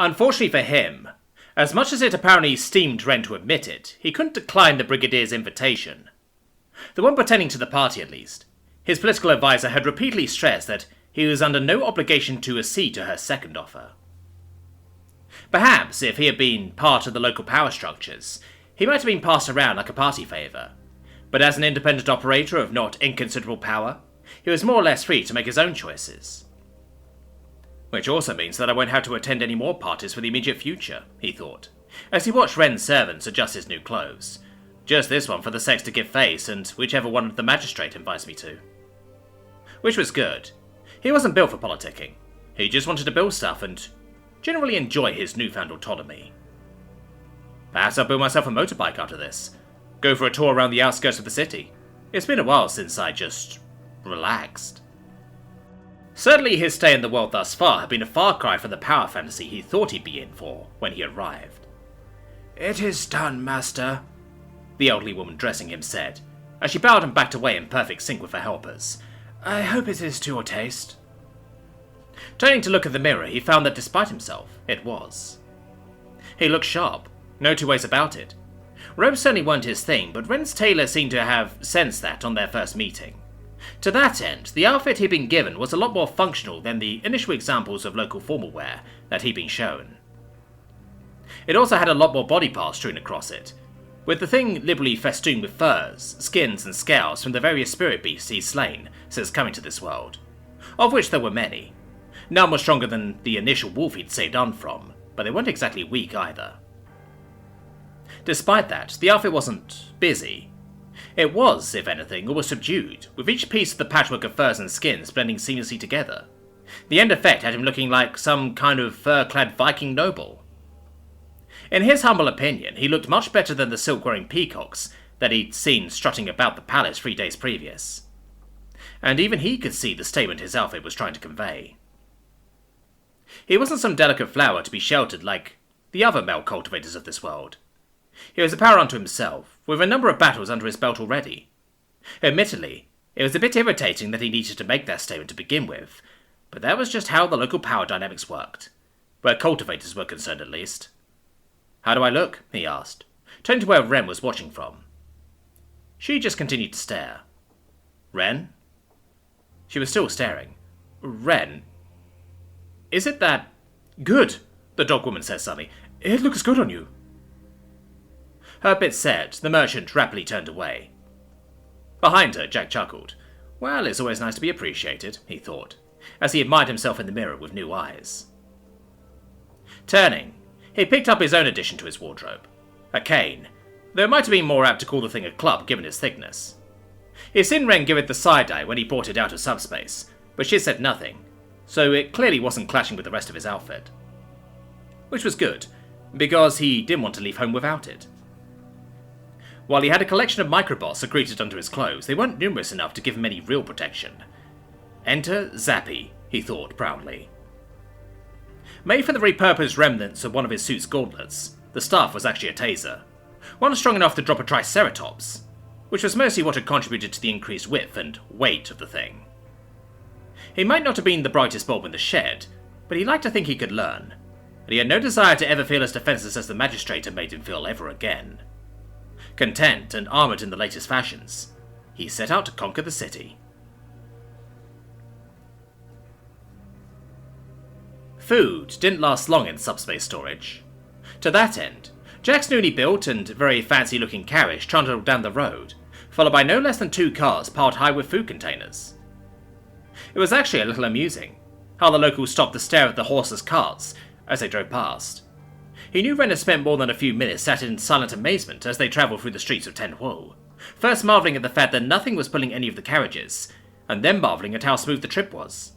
Unfortunately for him, as much as it apparently steamed Ren to admit it, he couldn't decline the Brigadier's invitation. The one pertaining to the party, at least. His political advisor had repeatedly stressed that he was under no obligation to accede to her second offer. Perhaps, if he had been part of the local power structures, he might have been passed around like a party favour, but as an independent operator of not inconsiderable power, he was more or less free to make his own choices. Which also means that I won't have to attend any more parties for the immediate future, he thought, as he watched Ren's servants adjust his new clothes. Just this one for the Sect to give face, and whichever one the magistrate invites me to. Which was good. He wasn't built for politicking. He just wanted to build stuff and generally enjoy his newfound autonomy. Perhaps I'll build myself a motorbike after this. Go for a tour around the outskirts of the city. It's been a while since I just relaxed. Certainly his stay in the world thus far had been a far cry from the power fantasy he thought he'd be in for when he arrived. "It is done, master," the elderly woman dressing him said, as she bowed and backed away in perfect sync with her helpers. "I hope it is to your taste." Turning to look at the mirror, he found that despite himself, it was. He looked sharp, no two ways about it. Robes certainly weren't his thing, but Ren's tailor seemed to have sensed that on their first meeting. To that end, the outfit he'd been given was a lot more functional than the initial examples of local formal wear that he'd been shown. It also had a lot more body parts strewn across it, with the thing liberally festooned with furs, skins and scales from the various spirit beasts he'd slain since coming to this world, of which there were many. None were stronger than the initial wolf he'd saved on from, but they weren't exactly weak either. Despite that, the outfit wasn't busy. It was, if anything, almost subdued, with each piece of the patchwork of furs and skins blending seamlessly together. The end effect had him looking like some kind of fur-clad Viking noble. In his humble opinion, he looked much better than the silk-wearing peacocks that he'd seen strutting about the palace 3 days previous. And even he could see the statement his outfit was trying to convey. He wasn't some delicate flower to be sheltered like the other male cultivators of this world. He was a power unto himself, with a number of battles under his belt already. Admittedly, it was a bit irritating that he needed to make that statement to begin with, but that was just how the local power dynamics worked, where cultivators were concerned at least. "How do I look?" he asked, turning to where Ren was watching from. She just continued to stare. "Ren?" She was still staring. "Ren? Is it that good?" the dog woman said suddenly. "It looks good on you." Her bit said, the merchant rapidly turned away. Behind her, Jack chuckled. Well, it's always nice to be appreciated, he thought, as he admired himself in the mirror with new eyes. Turning, he picked up his own addition to his wardrobe, a cane, though it might have been more apt to call the thing a club given its thickness. He'd seen Ren give it the side-eye when he brought it out of subspace, but she said nothing, so it clearly wasn't clashing with the rest of his outfit. Which was good, because he didn't want to leave home without it. While he had a collection of microbots secreted under his clothes, they weren't numerous enough to give him any real protection. Enter Zappy, he thought proudly. Made from the repurposed remnants of one of his suit's gauntlets, the staff was actually a taser, one strong enough to drop a triceratops, which was mostly what had contributed to the increased width and weight of the thing. He might not have been the brightest bulb in the shed, but he liked to think he could learn, and he had no desire to ever feel as defenseless as the magistrate had made him feel ever again. Content and armoured in the latest fashions, he set out to conquer the city. Food didn't last long in subspace storage. To that end, Jack's newly built and very fancy-looking carriage trundled down the road, followed by no less than 2 cars piled high with food containers. It was actually a little amusing, how the locals stopped to stare at the horses' carts as they drove past. He knew Ren had spent more than a few minutes sat in silent amazement as they travelled through the streets of Ten Wu, first marvelling at the fact that nothing was pulling any of the carriages, and then marvelling at how smooth the trip was.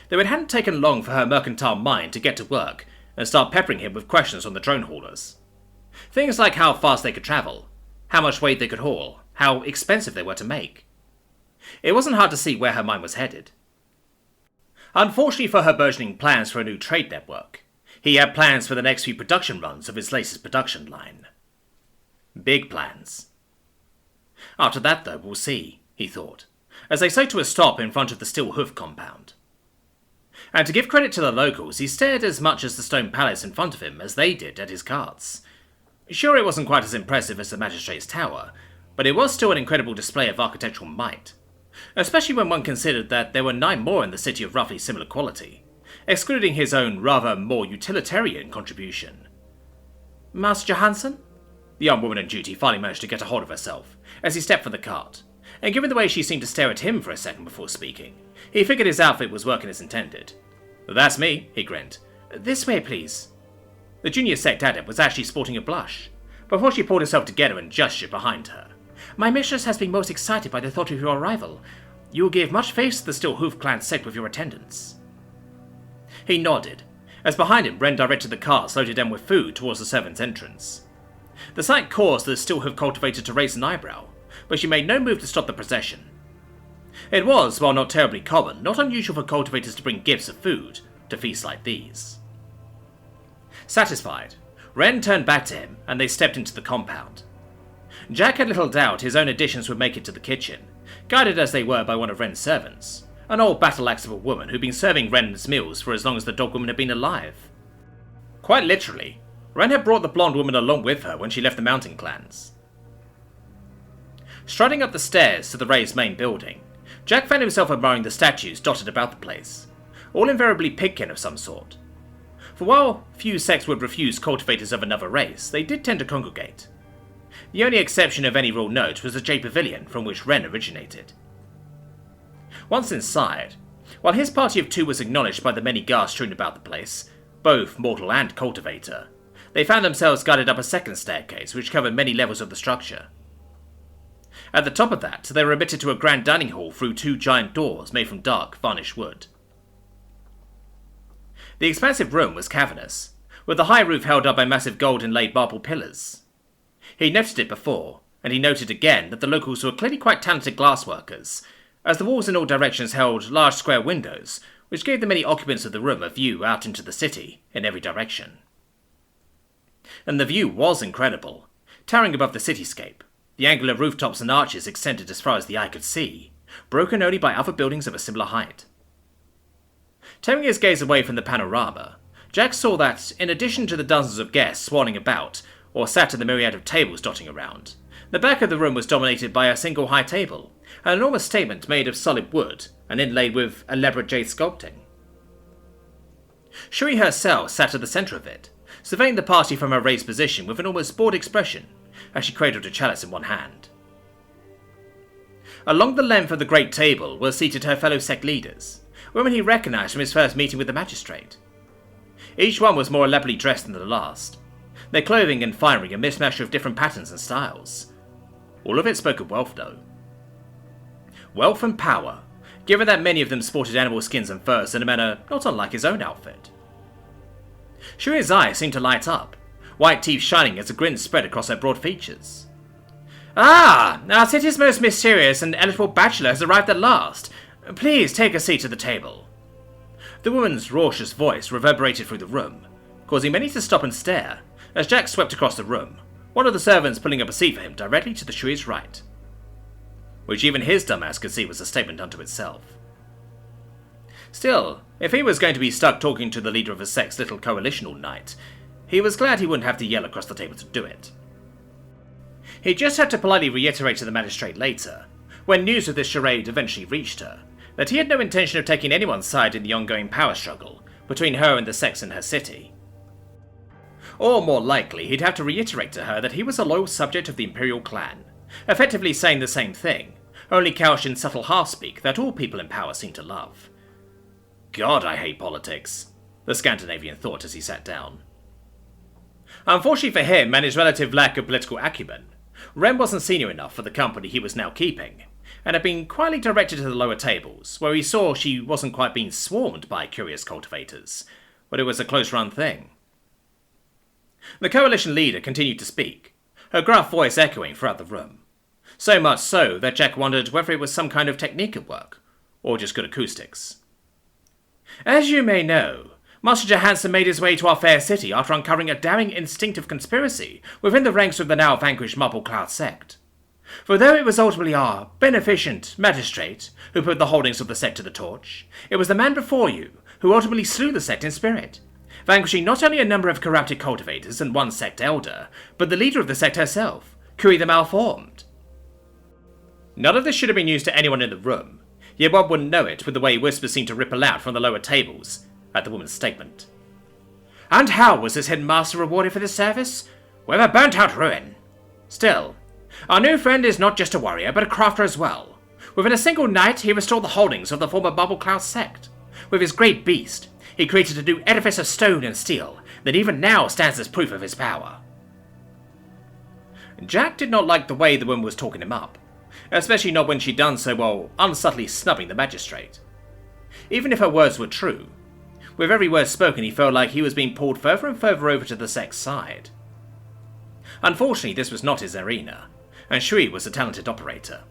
Though it hadn't taken long for her mercantile mind to get to work and start peppering him with questions on the drone haulers. Things like how fast they could travel, how much weight they could haul, how expensive they were to make. It wasn't hard to see where her mind was headed. Unfortunately for her burgeoning plans for a new trade network, he had plans for the next few production runs of his latest production line. Big plans. After that, though, we'll see, he thought, as they slowed to a stop in front of the Steel Hoof compound. And to give credit to the locals, he stared as much at the stone palace in front of him as they did at his carts. Sure, it wasn't quite as impressive as the magistrate's tower, but it was still an incredible display of architectural might, especially when one considered that there were 9 more in the city of roughly similar quality, excluding his own rather more utilitarian contribution. Master Johansson? The young woman on duty finally managed to get a hold of herself as he stepped from the cart, and given the way she seemed to stare at him for a second before speaking, he figured his outfit was working as intended. That's me, he grinned. This way, please. The junior sect adept was actually sporting a blush, before she pulled herself together and gestured behind her. My mistress has been most excited by the thought of your arrival. You will give much face to the Steel Hoof clan sect with your attendance. He nodded, as behind him Ren directed the cart loaded down with food towards the servants' entrance. The sight caused the Steel Hoof cultivator to raise an eyebrow, but she made no move to stop the procession. It was, while not terribly common, not unusual for cultivators to bring gifts of food to feasts like these. Satisfied, Ren turned back to him, and they stepped into the compound. Jack had little doubt his own additions would make it to the kitchen, guided as they were by one of Ren's servants, an old battle-axe of a woman who'd been serving Ren's meals for as long as the dog woman had been alive. Quite literally, Ren had brought the blonde woman along with her when she left the mountain clans. Striding up the stairs to the raised main building, Jack found himself admiring the statues dotted about the place, all invariably pigkin of some sort. For while few sects would refuse cultivators of another race, they did tend to congregate. The only exception of any real note was the Jade Pavilion from which Ren originated. Once inside, while his party of 2 was acknowledged by the many guards strewn about the place, both mortal and cultivator, they found themselves guided up a second staircase which covered many levels of the structure. At the top of that, they were admitted to a grand dining hall through 2 giant doors made from dark, varnished wood. The expansive room was cavernous, with the high roof held up by massive gold-inlaid marble pillars. He noted it before, and he noted again that the locals were clearly quite talented glassworkers, as the walls in all directions held large square windows, which gave the many occupants of the room a view out into the city, in every direction. And the view was incredible, towering above the cityscape. The angular rooftops and arches extended as far as the eye could see, broken only by other buildings of a similar height. Turning his gaze away from the panorama, Jack saw that, in addition to the dozens of guests swarming about, or sat at the myriad of tables dotting around, the back of the room was dominated by a single high table, an enormous statement made of solid wood and inlaid with elaborate jade sculpting. Shui herself sat at the centre of it, surveying the party from her raised position with an almost bored expression, as she cradled a chalice in one hand. Along the length of the great table were seated her fellow sect leaders, women he recognised from his first meeting with the magistrate. Each one was more elaborately dressed than the last, their clothing and finery a mismatch of different patterns and styles. All of it spoke of wealth, though. Wealth and power, given that many of them sported animal skins and furs in a manner not unlike his own outfit. Shui's eyes seemed to light up, white teeth shining as a grin spread across her broad features. Ah, our city's most mysterious and eligible bachelor has arrived at last. Please take a seat at the table. The woman's raucous voice reverberated through the room, causing many to stop and stare, as Jack swept across the room, one of the servants pulling up a seat for him directly to the Shui's right. Which even his dumbass could see was a statement unto itself. Still, if he was going to be stuck talking to the leader of a sect's little coalition all night, he was glad he wouldn't have to yell across the table to do it. He just had to politely reiterate to the magistrate later, when news of this charade eventually reached her, that he had no intention of taking anyone's side in the ongoing power struggle between her and the sects in her city. Or more likely, he'd have to reiterate to her that he was a loyal subject of the Imperial clan, effectively saying the same thing, only couched in subtle half-speak that all people in power seem to love. God, I hate politics, the Scandinavian thought as he sat down. Unfortunately for him and his relative lack of political acumen, Ren wasn't senior enough for the company he was now keeping, and had been quietly directed to the lower tables, where he saw she wasn't quite being swarmed by curious cultivators, but it was a close-run thing. The coalition leader continued to speak, her gruff voice echoing throughout the room, so much so that Jack wondered whether it was some kind of technique at work, or just good acoustics. As you may know, Master Johansson made his way to our fair city after uncovering a daring instinctive conspiracy within the ranks of the now vanquished Marble Cloud sect. For though it was ultimately our beneficent magistrate who put the holdings of the sect to the torch, it was the man before you who ultimately slew the sect in spirit, vanquishing not only a number of corrupted cultivators and one sect elder, but the leader of the sect herself, Kui the Malformed. None of this should have been news to anyone in the room, yet one wouldn't know it with the way whispers seemed to ripple out from the lower tables at the woman's statement. And how was this hidden master rewarded for this service? With a burnt-out ruin. Still, our new friend is not just a warrior, but a crafter as well. Within a single night, he restored the holdings of the former Bubble Cloud sect. With his great beast, he created a new edifice of stone and steel that even now stands as proof of his power. Jack did not like the way the woman was talking him up, especially not when she'd done so while unsubtly snubbing the magistrate. Even if her words were true, with every word spoken he felt like he was being pulled further and further over to the sect's side. Unfortunately, this was not his arena, and Shui was a talented operator.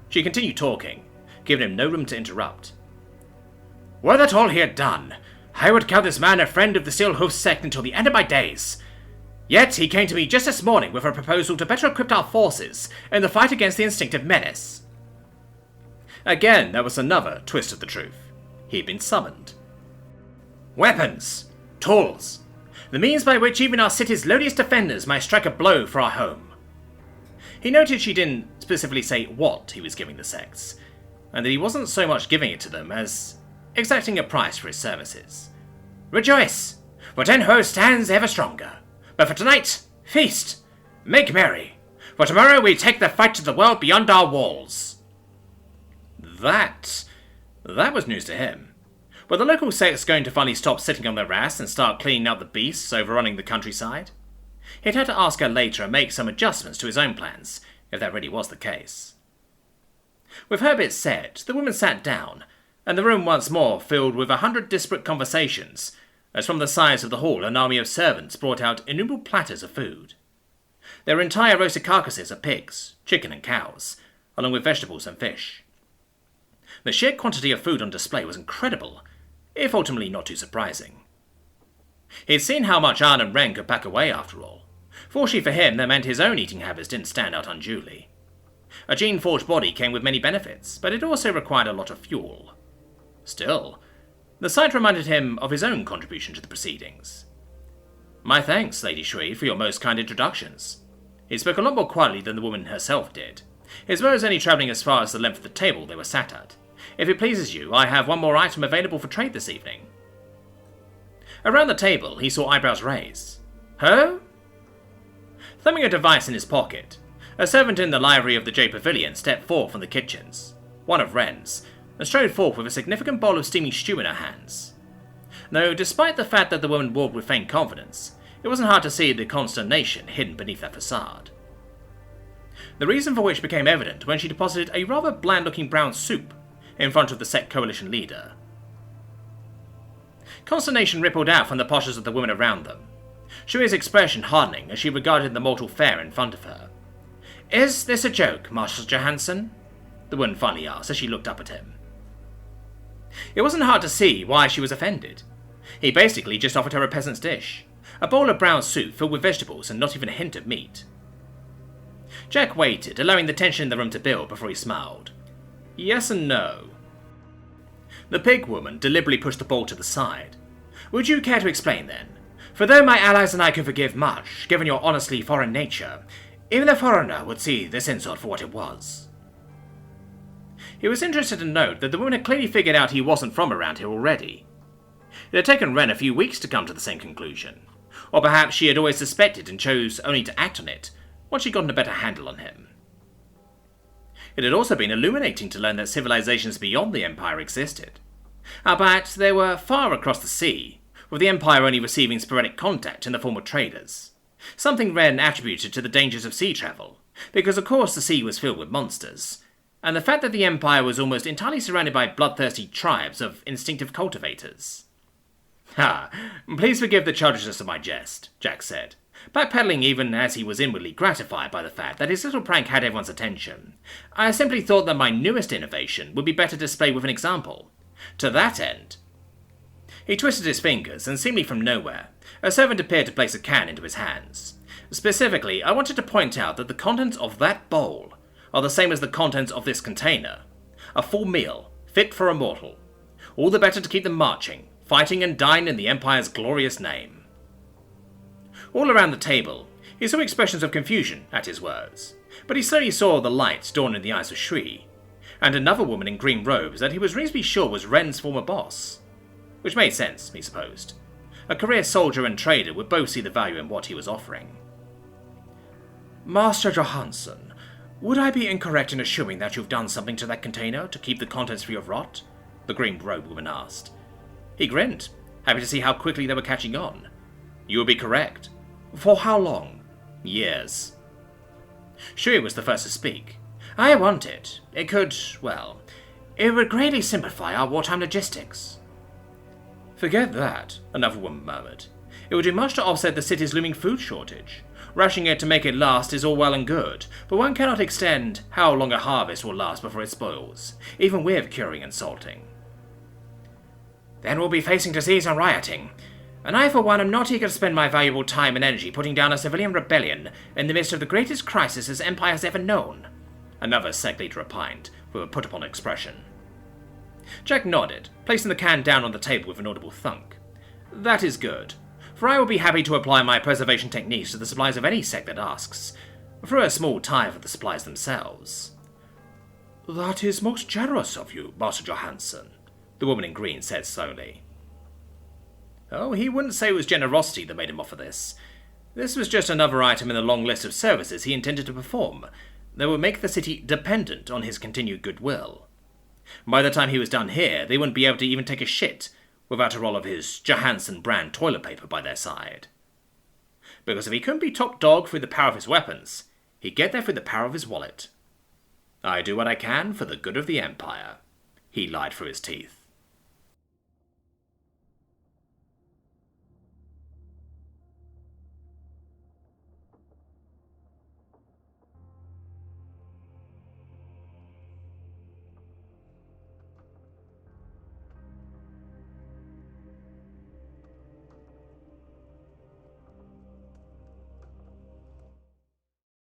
She continued talking, giving him no room to interrupt. Were that all he had done, I would count this man a friend of the Steelhoof sect until the end of my days. Yet he came to me just this morning with a proposal to better equip our forces in the fight against the instinctive menace. Again, there was another twist of the truth. He had been summoned. Weapons! Tools! The means by which even our city's lowliest defenders might strike a blow for our home. He noted she didn't specifically say what he was giving the sects, and that he wasn't so much giving it to them as exacting a price for his services. Rejoice! For Tenho stands ever stronger. But for tonight, feast! Make merry! For tomorrow we take the fight to the world beyond our walls. That was news to him. Were the local sects going to finally stop sitting on their ass and start cleaning out the beasts overrunning the countryside? He'd had to ask her later and make some adjustments to his own plans, if that really was the case. With her bit said, the woman sat down, and the room once more filled with 100 disparate conversations, as from the sides of the hall an army of servants brought out innumerable platters of food. There were entire roasted carcasses of pigs, chicken and cows, along with vegetables and fish. The sheer quantity of food on display was incredible, if ultimately not too surprising. He had seen how much Arn and Ren could pack away after all. Fortunately for him, that meant his own eating habits didn't stand out unduly. A gene-forged body came with many benefits, but it also required a lot of fuel. Still, the sight reminded him of his own contribution to the proceedings. My thanks, Lady Shui, for your most kind introductions. He spoke a lot more quietly than the woman herself did. His words only travelling as far as the length of the table they were sat at. If it pleases you, I have one more item available for trade this evening. Around the table, he saw eyebrows raise. Huh? Thumbing a device in his pocket, a servant in the livery of the J Pavilion stepped forth from the kitchens, one of Ren's, and strode forth with a significant bowl of steaming stew in her hands. Though, despite the fact that the woman walked with faint confidence, it wasn't hard to see the consternation hidden beneath that facade. The reason for which became evident when she deposited a rather bland-looking brown soup in front of the Sect coalition leader. Consternation rippled out from the postures of the women around them, Shui's expression hardening as she regarded the mortal fare in front of her. Is this a joke, Marshal Johansson? The woman finally asked as she looked up at him. It wasn't hard to see why she was offended. He basically just offered her a peasant's dish, a bowl of brown soup filled with vegetables and not even a hint of meat. Jack waited, allowing the tension in the room to build before he smiled. Yes and no. The pig woman deliberately pushed the bowl to the side. Would you care to explain then? For though my allies and I can forgive much, given your honestly foreign nature, even a foreigner would see this insult for what it was. He was interested to note that the woman had clearly figured out he wasn't from around here already. It had taken Ren a few weeks to come to the same conclusion, or perhaps she had always suspected and chose only to act on it once she'd gotten a better handle on him. It had also been illuminating to learn that civilizations beyond the Empire existed. Albeit they were far across the sea, with the Empire only receiving sporadic contact in the form of traders, something Ren attributed to the dangers of sea travel, because of course the sea was filled with monsters, and the fact that the Empire was almost entirely surrounded by bloodthirsty tribes of instinctive cultivators. Ha! Please forgive the childishness of my jest, Jack said, backpedaling even as he was inwardly gratified by the fact that his little prank had everyone's attention. I simply thought that my newest innovation would be better displayed with an example. To that end... He twisted his fingers, and seemingly from nowhere, a servant appeared to place a can into his hands. Specifically, I wanted to point out that the contents of that bowl are the same as the contents of this container. A full meal, fit for a mortal. All the better to keep them marching, fighting and dying in the Empire's glorious name. All around the table, he saw expressions of confusion at his words, but he slowly saw the light dawn in the eyes of Shri, and another woman in green robes that he was reasonably sure was Ren's former boss. Which made sense, he supposed. A career soldier and trader would both see the value in what he was offering. Master Johansson, would I be incorrect in assuming that you've done something to that container to keep the contents free of rot? The green robe woman asked. He grinned, happy to see how quickly they were catching on. You would be correct. For how long? Years. Shui was the first to speak. I want it. It could, well, it would greatly simplify our wartime logistics. Forget that, another woman murmured. It would do much to offset the city's looming food shortage. Rushing it to make it last is all well and good, but one cannot extend how long a harvest will last before it spoils, even with curing and salting. Then we'll be facing disease and rioting, and I for one am not eager to spend my valuable time and energy putting down a civilian rebellion in the midst of the greatest crisis this Empire has ever known, another Sect leader opined, with a put-upon expression. Jack nodded, placing the can down on the table with an audible thunk. That is good, for I will be happy to apply my preservation techniques to the supplies of any Sect that asks, through a small tie for the supplies themselves. That is most generous of you, Master Johansson, the woman in green said slowly. Oh, he wouldn't say it was generosity that made him offer this. This was just another item in the long list of services he intended to perform that would make the city dependent on his continued goodwill. By the time he was done here, they wouldn't be able to even take a shit without a roll of his Johansson brand toilet paper by their side. Because if he couldn't be top dog through the power of his weapons, he'd get there through the power of his wallet. I do what I can for the good of the Empire, he lied through his teeth.